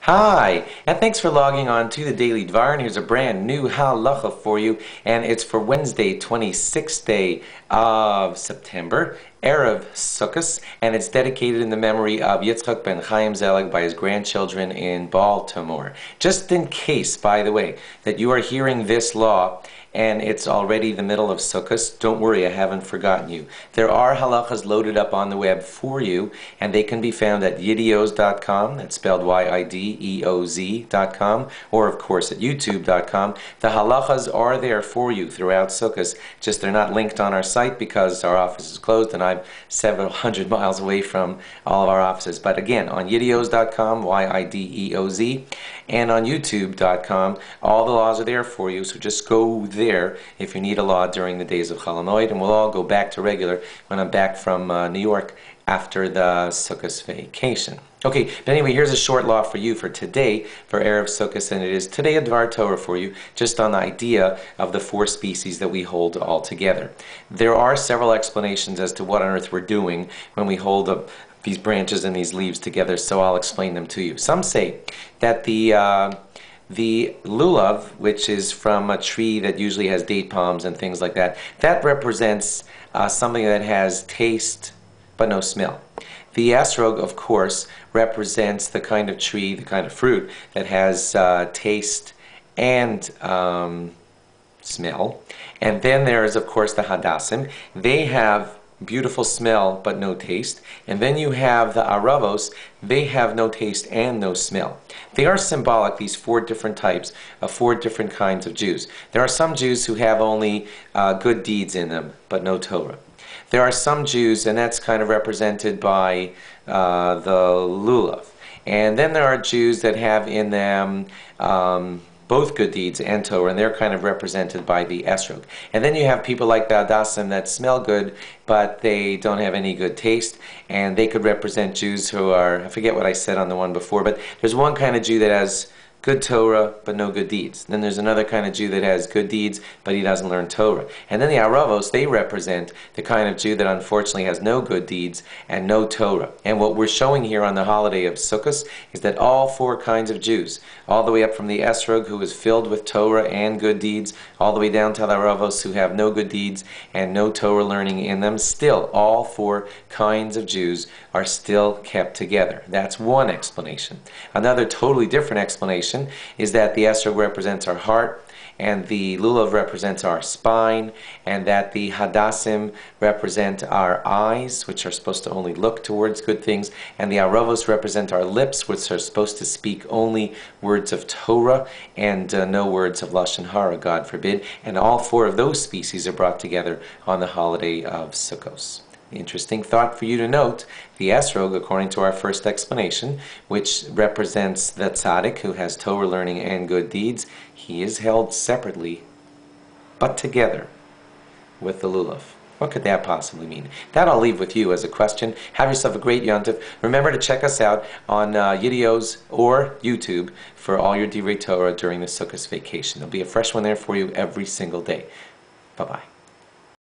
Hi, and thanks for logging on to the Daily Dvar, and here's a brand new Halacha for you, and it's for Wednesday, 26th day of September, Erev Sukkot, and it's dedicated in the memory of Yitzchak ben Chaim Zelig by his grandchildren in Baltimore. Just in case, by the way, that you are hearing this law and it's already the middle of Sukkot, don't worry, I haven't forgotten you. There are halachas loaded up on the web for you, and they can be found at yideos.com, that's spelled YIDEOZ.com, or of course at youtube.com. The halachas are there for you throughout Sukkot, just they're not linked on our site because our office is closed and I'm several hundred miles away from all of our offices. But again, on yideos.com, YIDEOZ, and on youtube.com, all the laws are there for you, so just go there if you need a law during the days of Chol Hamoed, and we'll all go back to regular when I'm back from New York after the Sukkot vacation. Okay, but anyway, here's a short law for you for today, for Erev Sukkot, and it is today a Dvar Torah for you, just on the idea of the four species that we hold all together. There are several explanations as to what on earth we're doing when we hold up these branches and these leaves together, so I'll explain them to you. Some say that the lulav, which is from a tree that usually has date palms and things like that, that represents something that has taste but no smell. The esrog, of course, represents the kind of tree, the kind of fruit that has taste and smell. And then there is, of course, the hadassim. They have beautiful smell but no taste. And then you have the aravos. They have no taste and no smell. They are symbolic, these four different types of four different kinds of Jews. There are some Jews who have only good deeds in them but no Torah. There are some Jews, and that's kind of represented by the lulav. And then there are Jews that have in them both good deeds and Torah, and they're kind of represented by the esrog. And then you have people like the hadassim that smell good, but they don't have any good taste, and they could represent Jews who are, I forget what I said on the one before, but there's one kind of Jew that has good Torah, but no good deeds. Then there's another kind of Jew that has good deeds, but he doesn't learn Torah. And then the Aravos, they represent the kind of Jew that unfortunately has no good deeds and no Torah. And what we're showing here on the holiday of Sukkot is that all four kinds of Jews, all the way up from the Esrog, who is filled with Torah and good deeds, all the way down to the Aravos, who have no good deeds and no Torah learning in them, still all four kinds of Jews are still kept together. That's one explanation. Another totally different explanation is that the esrog represents our heart, and the lulav represents our spine, and that the hadassim represent our eyes, which are supposed to only look towards good things, and the aravos represent our lips, which are supposed to speak only words of Torah and no words of lashon hara, God forbid. And all four of those species are brought together on the holiday of Sukkot. Interesting thought for you to note, the esrog, according to our first explanation, which represents the tzaddik who has Torah learning and good deeds, he is held separately, but together with the lulav. What could that possibly mean? That I'll leave with you as a question. Have yourself a great yontif. Remember to check us out on Yideos or YouTube for all your Divrei Torah during the Sukkot vacation. There'll be a fresh one there for you every single day. Bye-bye.